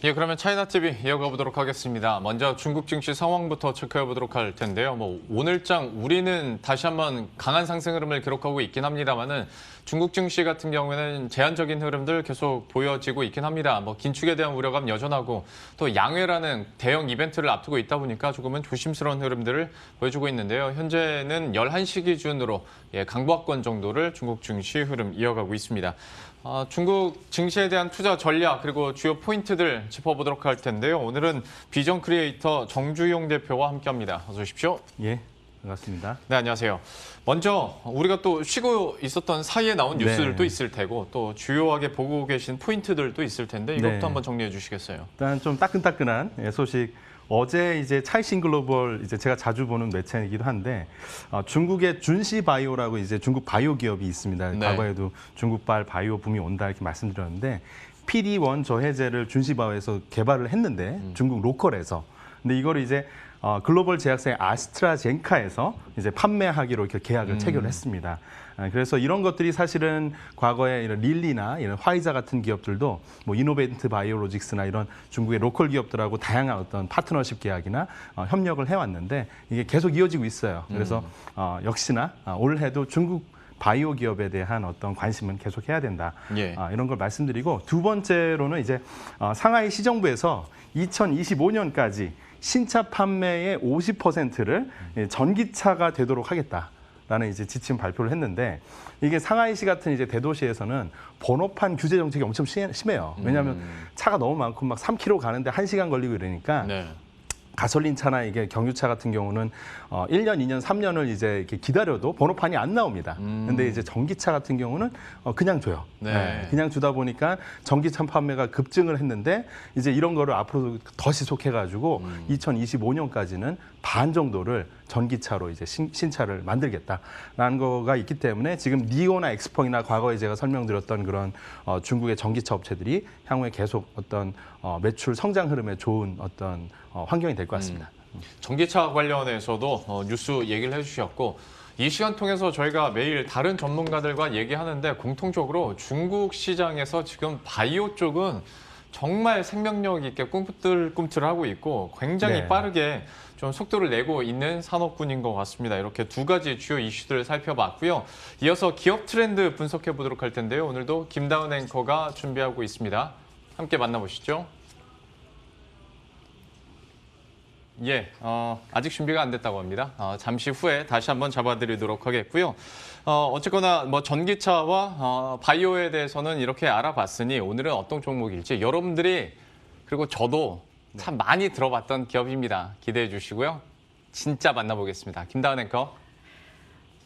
예, 그러면 차이나TV 이어가 보도록 하겠습니다. 먼저 중국 증시 상황부터 체크해 보도록 할 텐데요. 오늘장 우리는 다시 한번 강한 상승 흐름을 기록하고 있긴 합니다만은 중국 증시 같은 경우에는 제한적인 흐름들 계속 보여지고 있긴 합니다. 긴축에 대한 우려감 여전하고 또 양회라는 대형 이벤트를 앞두고 있다 보니까 조금은 조심스러운 흐름들을 보여주고 있는데요. 현재는 11시 기준으로 강보합권 정도를 중국 증시 흐름 이어가고 있습니다. 중국 증시에 대한 투자 전략 그리고 주요 포인트들 짚어보도록 할 텐데요. 오늘은 비전 크리에이터 정주용 대표와 함께합니다. 어서 오십시오. 예, 반갑습니다. 네, 안녕하세요. 먼저 우리가 또 쉬고 있었던 사이에 나온 뉴스들도 있을 테고 또 주요하게 보고 계신 포인트들도 있을 텐데 이것부터 한번 정리해 주시겠어요? 일단 좀 따끈따끈한 소식. 어제 이제 차이신 글로벌 제가 자주 보는 매체이기도 한데 중국의 준시 바이오라고 이제 중국 바이오 기업이 있습니다. 네. 과거에도 중국발 바이오 붐이 온다 이렇게 말씀드렸는데 PD-1 저해제를 준시 바이오에서 개발을 했는데 중국 로컬에서 근데 이걸 이제 글로벌 제약사의 아스트라젠카에서 이제 판매하기로 이렇게 계약을 체결을 했습니다. 그래서 이런 것들이 사실은 과거에 이런 릴리나 이런 화이자 같은 기업들도 이노벤트 바이오로직스나 이런 중국의 로컬 기업들하고 다양한 어떤 파트너십 계약이나 협력을 해왔는데 이게 계속 이어지고 있어요. 그래서 역시나 올해도 중국 바이오 기업에 대한 어떤 관심은 계속해야 된다. 예. 이런 걸 말씀드리고 두 번째로는 이제 상하이 시정부에서 2025년까지 신차 판매의 50%를 전기차가 되도록 하겠다라는 이제 지침 발표를 했는데 이게 상하이시 같은 이제 대도시에서는 번호판 규제 정책이 엄청 심해요. 왜냐하면 차가 너무 많고 막 3km 가는데 1시간 걸리고 이러니까 네. 가솔린 차나 이게 경유차 같은 경우는 1년, 2년, 3년을 이제 이렇게 기다려도 번호판이 안 나옵니다. 근데 이제 전기차 같은 경우는 그냥 줘요. 네. 그냥 주다 보니까 전기차 판매가 급증을 했는데 이제 이런 거를 앞으로 더 지속해가지고 2025년까지는 반 정도를 전기차로 이제 신차를 만들겠다라는 거가 있기 때문에 지금 니오나 엑스펑이나 과거에 제가 설명드렸던 그런 중국의 전기차 업체들이 향후에 계속 어떤 매출 성장 흐름에 좋은 어떤 환경이 될 것 같습니다. 전기차 관련해서도 뉴스 얘기를 해주셨고 이 시간 통해서 저희가 매일 다른 전문가들과 얘기하는데 공통적으로 중국 시장에서 지금 바이오 쪽은 정말 생명력 있게 꿈틀꿈틀하고 있고 굉장히 빠르게 좀 속도를 내고 있는 산업군인 것 같습니다. 이렇게 두 가지 주요 이슈들을 살펴봤고요. 이어서 기업 트렌드 분석해 보도록 할 텐데요. 오늘도 김다은 앵커가 준비하고 있습니다. 함께 만나보시죠. 예, 아직 준비가 안 됐다고 합니다. 잠시 후에 다시 한번 잡아드리도록 하겠고요. 어쨌거나 전기차와 바이오에 대해서는 이렇게 알아봤으니 오늘은 어떤 종목일지 여러분들이 그리고 저도 참 많이 들어봤던 기업입니다. 기대해 주시고요. 진짜 만나보겠습니다. 김다은 앵커.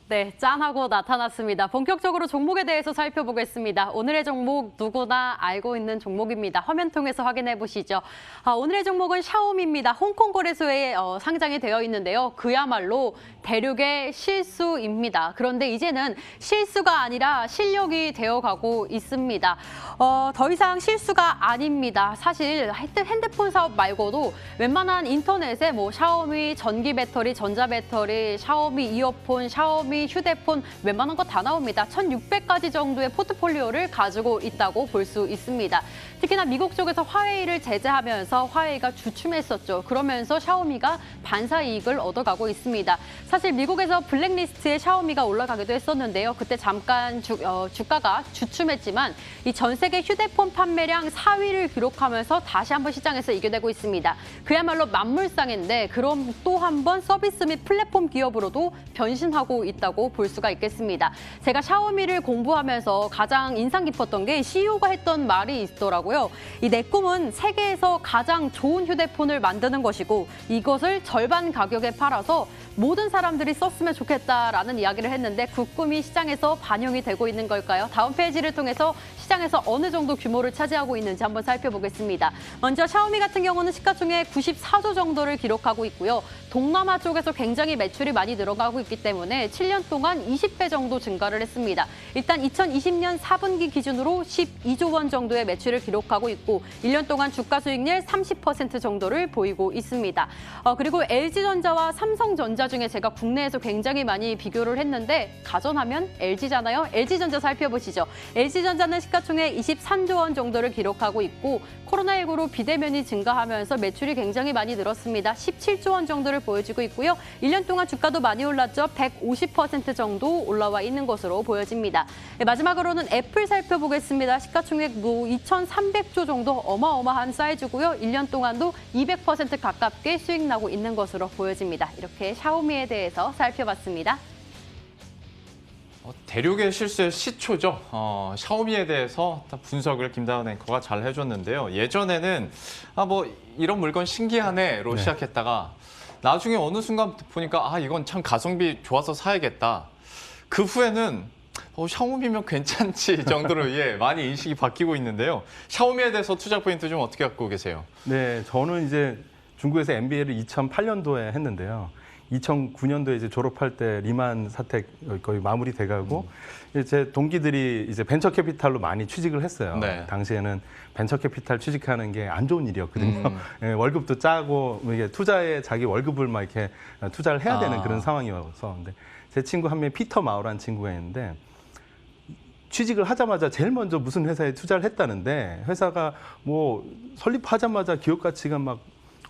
네, 짠하고 나타났습니다. 본격적으로 종목에 대해서 살펴보겠습니다. 오늘의 종목 누구나 알고 있는 종목입니다. 화면 통해서 확인해 보시죠. 오늘의 종목은 샤오미입니다. 홍콩 거래소에 상장이 되어 있는데요. 그야말로 대륙의 실수입니다. 그런데 이제는 실수가 아니라 실력이 되어가고 있습니다. 더 이상 실수가 아닙니다. 사실 핸드폰 사업 말고도 웬만한 인터넷에 샤오미 전기 배터리, 전자 배터리, 샤오미 이어폰, 샤오미 휴대폰 웬만한 거 다 나옵니다. 1,600가지 정도의 포트폴리오를 가지고 있다고 볼 수 있습니다. 특히나 미국 쪽에서 화웨이를 제재하면서 화웨이가 주춤했었죠. 그러면서 샤오미가 반사 이익을 얻어가고 있습니다. 사실 미국에서 블랙리스트에 샤오미가 올라가기도 했었는데요. 그때 잠깐 주가가 주춤했지만 이 전 세계 휴대폰 판매량 4위를 기록하면서 다시 한번 시장에서 이겨내고 있습니다. 그야말로 만물상인데 그럼 또 한 번 서비스 및 플랫폼 기업으로도 변신하고 있다고 볼 수가 있겠습니다. 제가 샤오미를 공부하면서 가장 인상 깊었던 게 CEO가 했던 말이 있더라고요. 이 내 꿈은 세계에서 가장 좋은 휴대폰을 만드는 것이고 이것을 절반 가격에 팔아서 모든 사람들이 썼으면 좋겠다라는 이야기를 했는데 그 꿈이 시장에서 반영이 되고 있는 걸까요? 다음 페이지를 통해서 시장에서 어느 정도 규모를 차지하고 있는지 한번 살펴보겠습니다. 먼저 샤오미 같은 경우는 시가총액 94조 정도를 기록하고 있고요. 동남아 쪽에서 굉장히 매출이 많이 늘어가고 있기 때문에 7년 동안 20배 정도 증가를 했습니다. 일단 2020년 4분기 기준으로 12조 원 정도의 매출을 기록하고 있고 1년 동안 주가 수익률 30% 정도를 보이고 있습니다. 그리고 LG전자와 삼성전자 중에 제가 국내에서 굉장히 많이 비교를 했는데 가전하면 LG잖아요. LG전자 살펴보시죠. LG전자는 시가총액 23조 원 정도를 기록하고 있고 코로나19로 비대면이 증가하면서 매출이 굉장히 많이 늘었습니다. 17조 원 정도를 보여주고 있고요. 1년 동안 주가도 많이 올랐죠. 150% 정도 올라와 있는 것으로 보여집니다. 네, 마지막으로는 애플 살펴보겠습니다. 시가총액 2,300조 정도 어마어마한 사이즈고요. 1년 동안도 200% 가깝게 수익 나고 있는 것으로 보여집니다. 이렇게 샤오미에 대해서 살펴봤습니다. 대륙의 실수의 시초죠. 샤오미에 대해서 분석을 김다은 앵커가 잘 해줬는데요. 예전에는 뭐 이런 물건 신기하네로 시작했다가 나중에 어느 순간 보니까 이건 참 가성비 좋아서 사야겠다. 그 후에는 샤오미면 괜찮지 정도로 많이 인식이 바뀌고 있는데요. 샤오미에 대해서 투자 포인트 좀 어떻게 갖고 계세요? 네, 저는 이제 중국에서 MBA를 2008년도에 했는데요. 2009년도에 이제 졸업할 때 리만 사태 거의 마무리돼가고 제 동기들이 이제 벤처 캐피탈로 많이 취직을 했어요. 네. 당시에는 벤처 캐피탈 취직하는 게 안 좋은 일이었거든요. 월급도 짜고 이게 투자에 자기 월급을 막 이렇게 투자를 해야 되는 그런 상황이어서. 근데 제 친구 한 명 피터 마오라는 친구가 있는데 취직을 하자마자 제일 먼저 무슨 회사에 투자를 했다는데 회사가 뭐 설립하자마자 기업 가치가 막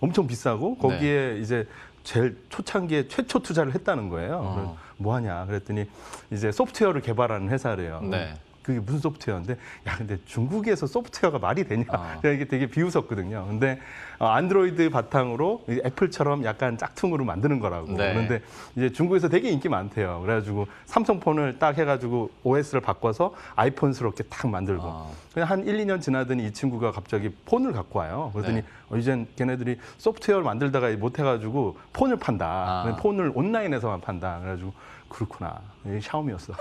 엄청 비싸고 거기에 이제 제일 초창기에 최초 투자를 했다는 거예요. 뭐 하냐 그랬더니 이제 소프트웨어를 개발하는 회사래요. 네. 그게 무슨 소프트웨어인데 근데 중국에서 소프트웨어가 말이 되냐 이게 되게 비웃었거든요. 근데 안드로이드 바탕으로 애플처럼 약간 짝퉁으로 만드는 거라고. 네. 그런데 이제 중국에서 되게 인기 많대요. 그래가지고 삼성폰을 딱 해가지고 OS를 바꿔서 아이폰스럽게 딱 만들고 그냥 한 1, 2년 지나더니 이 친구가 갑자기 폰을 갖고 와요. 그러더니 이젠 걔네들이 소프트웨어를 만들다가 못 해가지고 폰을 판다. 폰을 온라인에서만 판다. 그래가지고 그렇구나. 이게 샤오미였어.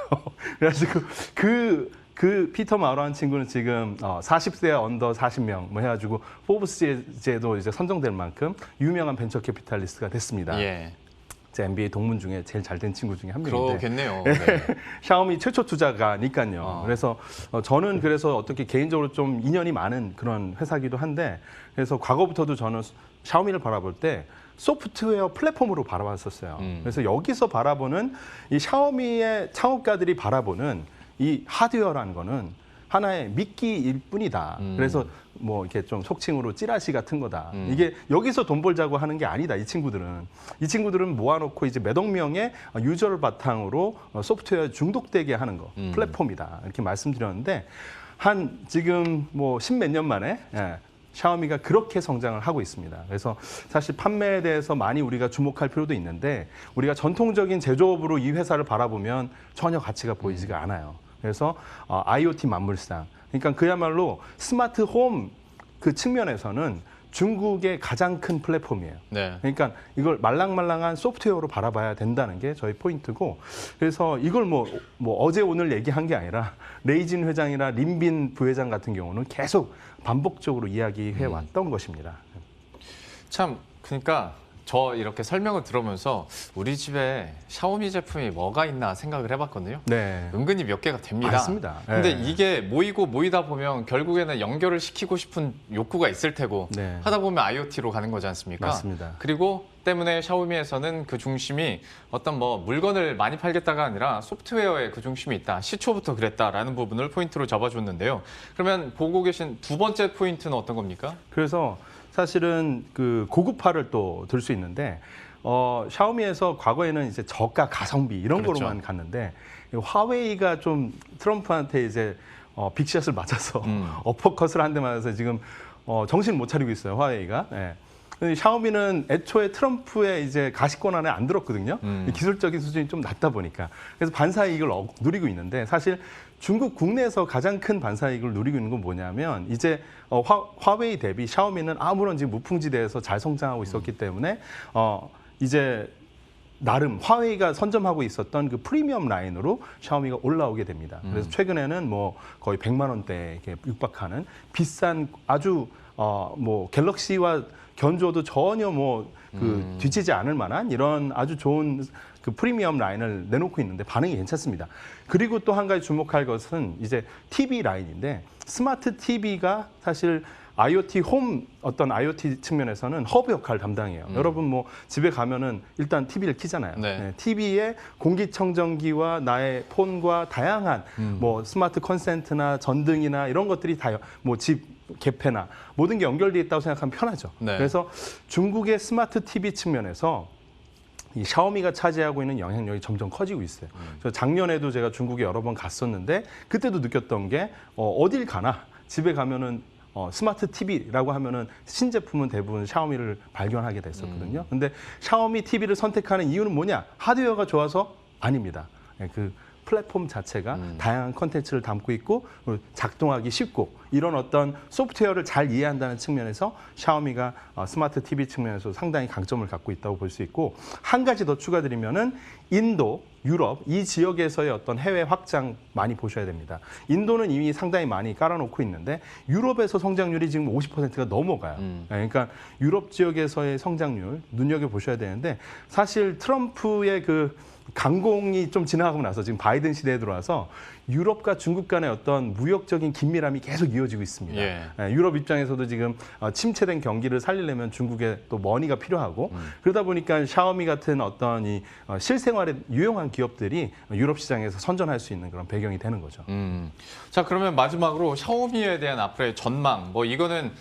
그래가지고 그 피터 마우라는 친구는 지금 40세 언더 40명 뭐 해가지고 포브스제도 이제 선정될 만큼 유명한 벤처 캐피탈리스트가 됐습니다. 제 MBA 동문 중에 제일 잘 된 친구 중에 한 명인데. 그렇겠네요. 샤오미 최초 투자가니까요. 그래서 저는 그래서 어떻게 개인적으로 좀 인연이 많은 그런 회사기도 한데 그래서 과거부터도 저는 샤오미를 바라볼 때 소프트웨어 플랫폼으로 바라봤었어요. 그래서 여기서 바라보는 이 샤오미의 창업가들이 바라보는 이 하드웨어라는 거는 하나의 미끼일 뿐이다. 그래서 뭐 이렇게 좀 속칭으로 찌라시 같은 거다. 이게 여기서 돈 벌자고 하는 게 아니다. 이 친구들은 모아놓고 이제 몇 억 명의 유저를 바탕으로 소프트웨어 중독되게 하는 거 플랫폼이다. 이렇게 말씀드렸는데 한 지금 뭐 10몇 년 만에 샤오미가 그렇게 성장을 하고 있습니다. 그래서 사실 판매에 대해서 많이 우리가 주목할 필요도 있는데 우리가 전통적인 제조업으로 이 회사를 바라보면 전혀 가치가 보이지가 않아요. 그래서 IoT 만물상, 그러니까 그야말로 스마트 홈 그 측면에서는 중국의 가장 큰 플랫폼이에요. 그러니까 이걸 말랑말랑한 소프트웨어로 바라봐야 된다는 게 저희 포인트고, 그래서 이걸 뭐 어제 오늘 얘기한 게 아니라 레이진 회장이나 린빈 부회장 같은 경우는 계속 반복적으로 이야기해 왔던 것입니다. 참 그러니까 저 이렇게 설명을 들으면서 우리 집에 샤오미 제품이 뭐가 있나 생각을 해봤거든요. 은근히 몇 개가 됩니다. 맞습니다. 근데 이게 모이다 보면 결국에는 연결을 시키고 싶은 욕구가 있을 테고 하다 보면 IoT로 가는 거지 않습니까? 맞습니다. 그리고 때문에 샤오미에서는 그 중심이 어떤 뭐 물건을 많이 팔겠다가 아니라 소프트웨어에 그 중심이 있다. 시초부터 그랬다라는 부분을 포인트로 잡아줬는데요. 그러면 보고 계신 두 번째 포인트는 어떤 겁니까? 그래서 사실은 그 고급화를 또 들 수 있는데 샤오미에서 과거에는 이제 저가 가성비 이런 거로만 갔는데 화웨이가 좀 트럼프한테 이제 빅샷을 맞아서 어퍼컷을 한 대 맞아서 지금 정신 못 차리고 있어요, 화웨이가. 근데 샤오미는 애초에 트럼프의 이제 가시권 안에 안 들었거든요. 기술적인 수준이 좀 낮다 보니까. 그래서 반사이익을 누리고 있는데 사실 중국 국내에서 가장 큰 반사이익을 누리고 있는 건 뭐냐면 이제 화웨이 대비 샤오미는 아무런 지금 무풍지대에서 잘 성장하고 있었기 때문에 이제 나름 화웨이가 선점하고 있었던 그 프리미엄 라인으로 샤오미가 올라오게 됩니다. 그래서 최근에는 뭐 거의 100만 원대에 육박하는 비싼 아주 뭐 갤럭시와 견주어도 전혀 뭐 뒤지지 않을 만한 이런 아주 좋은 그 프리미엄 라인을 내놓고 있는데 반응이 괜찮습니다. 그리고 또 한 가지 주목할 것은 이제 TV 라인인데 스마트 TV가 사실 IoT 홈 어떤 IoT 측면에서는 허브 역할 담당해요. 여러분 뭐 집에 가면은 일단 TV를 켜잖아요. 네. TV에 공기청정기와 나의 폰과 다양한 뭐 스마트 컨센트나 전등이나 이런 것들이 다 뭐 집 개폐나 모든 게 연결돼 있다고 생각하면 편하죠. 네. 그래서 중국의 스마트 TV 측면에서 이 샤오미가 차지하고 있는 영향력이 점점 커지고 있어요. 저 작년에도 제가 중국에 여러 번 갔었는데 그때도 느꼈던 게 어딜 가나 집에 가면은 스마트 TV라고 하면은 신제품은 대부분 샤오미를 발견하게 됐었거든요. 근데 샤오미 TV를 선택하는 이유는 뭐냐? 하드웨어가 좋아서 아닙니다. 그 플랫폼 자체가 다양한 컨텐츠를 담고 있고 작동하기 쉽고 이런 어떤 소프트웨어를 잘 이해한다는 측면에서 샤오미가 스마트 TV 측면에서 상당히 강점을 갖고 있다고 볼 수 있고 한 가지 더 추가드리면은 인도, 유럽 이 지역에서의 어떤 해외 확장 많이 보셔야 됩니다. 인도는 이미 상당히 많이 깔아놓고 있는데 유럽에서 성장률이 지금 50%가 넘어가요. 그러니까 유럽 지역에서의 성장률 눈여겨보셔야 되는데 사실 트럼프의 그 강공이 좀 지나가고 나서 지금 바이든 시대에 들어와서 유럽과 중국 간의 어떤 무역적인 긴밀함이 계속 이어지고 있습니다. 예. 유럽 입장에서도 지금 침체된 경기를 살리려면 중국에 또 머니가 필요하고 그러다 보니까 샤오미 같은 어떤 이 실생활에 유용한 기업들이 유럽 시장에서 선전할 수 있는 그런 배경이 되는 거죠. 자, 그러면 마지막으로 샤오미에 대한 앞으로의 전망, 뭐 이거는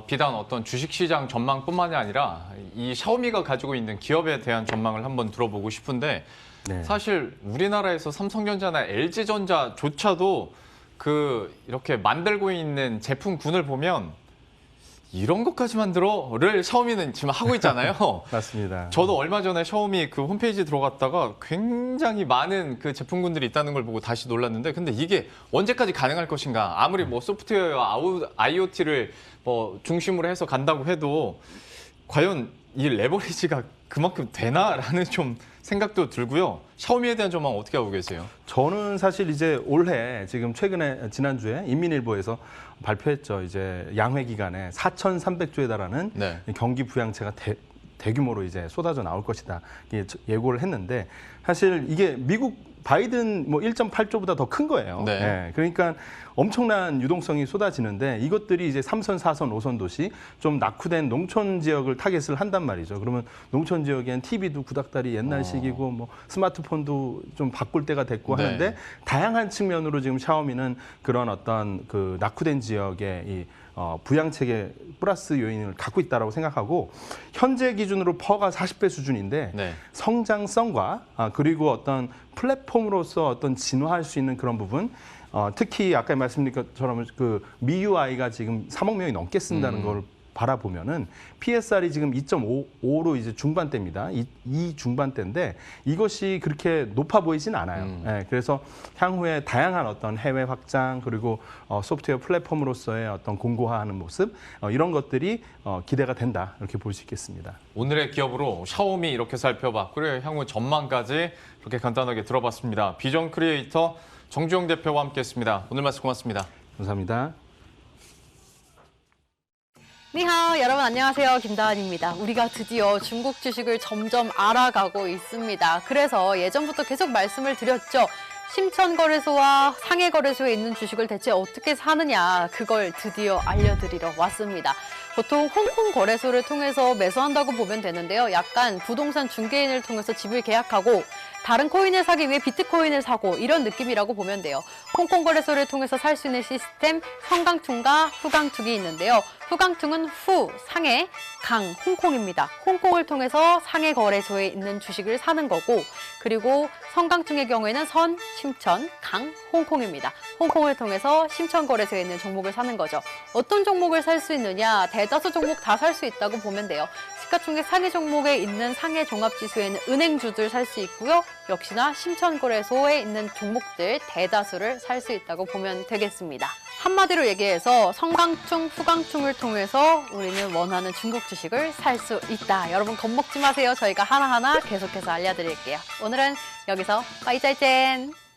비단 어떤 주식시장 전망뿐만이 아니라 이 샤오미가 가지고 있는 기업에 대한 전망을 한번 들어보고 싶은데 네. 사실 우리나라에서 삼성전자나 LG전자조차도 그 이렇게 만들고 있는 제품군을 보면 이런 것까지 만들어를 샤오미는 지금 하고 있잖아요. 맞습니다. 저도 얼마 전에 샤오미 그 홈페이지 들어갔다가 굉장히 많은 그 제품군들이 있다는 걸 보고 다시 놀랐는데 근데 이게 언제까지 가능할 것인가? 아무리 뭐 소프트웨어와 IoT를 뭐 중심으로 해서 간다고 해도 과연 이 레버리지가 그만큼 되나라는 좀 생각도 들고요. 샤오미에 대한 전망 어떻게 하고 계세요? 저는 사실 이제 올해 지금 최근에 지난주에 인민일보에서 발표했죠. 이제 양회 기간에 4,300조에 달하는 네. 경기 부양체가 대규모로 이제 쏟아져 나올 것이다. 예고를 했는데 사실 이게 미국 바이든 뭐 1.8조보다 더 큰 거예요. 네. 네, 그러니까 엄청난 유동성이 쏟아지는데 이것들이 이제 3선, 4선, 5선 도시 좀 낙후된 농촌 지역을 타겟을 한단 말이죠. 그러면 농촌 지역엔 TV도 구닥다리 옛날식이고 뭐 스마트폰도 좀 바꿀 때가 됐고 네. 하는데 다양한 측면으로 지금 샤오미는 그런 어떤 그 낙후된 지역의 이 부양책의 플러스 요인을 갖고 있다고 생각하고 현재 기준으로 퍼가 40배 수준인데 네. 성장성과 그리고 어떤 플랫폼으로서 어떤 진화할 수 있는 그런 부분 특히 아까 말씀드린 것처럼 그 MIUI가 지금 3억 명이 넘게 쓴다는 걸 바라보면은 PSR이 지금 2.5로 이제 중반대입니다. 이 중반대인데 이것이 그렇게 높아 보이진 않아요. 예, 그래서 향후에 다양한 어떤 해외 확장 그리고 소프트웨어 플랫폼으로서의 어떤 공고화하는 모습 이런 것들이 기대가 된다 이렇게 볼 수 있겠습니다. 오늘의 기업으로 샤오미 이렇게 살펴봤고요. 향후 전망까지 이렇게 간단하게 들어봤습니다. 비전 크리에이터 정주영 대표와 함께했습니다. 오늘 말씀 고맙습니다. 감사합니다. 니하오, 여러분 안녕하세요. 김다은입니다. 우리가 드디어 중국 주식을 점점 알아가고 있습니다. 그래서 예전부터 계속 말씀을 드렸죠. 심천거래소와 상해거래소에 있는 주식을 대체 어떻게 사느냐, 그걸 드디어 알려드리러 왔습니다. 보통 홍콩 거래소를 통해서 매수한다고 보면 되는데요. 약간 부동산 중개인을 통해서 집을 계약하고 다른 코인을 사기 위해 비트코인을 사고 이런 느낌이라고 보면 돼요. 홍콩 거래소를 통해서 살 수 있는 시스템 성강퉁과 후강퉁이 있는데요. 후강퉁은 후, 상해, 강, 홍콩입니다. 홍콩을 통해서 상해 거래소에 있는 주식을 사는 거고 그리고 성강퉁의 경우에는 선, 심천, 강, 홍콩입니다. 홍콩을 통해서 심천 거래소에 있는 종목을 사는 거죠. 어떤 종목을 살 수 있느냐? 대다수 종목 다 살 수 있다고 보면 돼요. 시가총액 상해 종목에 있는 상해 종합지수에는 은행주들 살 수 있고요. 역시나 심천거래소에 있는 종목들 대다수를 살 수 있다고 보면 되겠습니다. 한마디로 얘기해서 성강퉁, 후강퉁을 통해서 우리는 원하는 중국 주식을 살 수 있다. 여러분 겁먹지 마세요. 저희가 하나하나 계속해서 알려드릴게요. 오늘은 여기서 빠이짜이젠!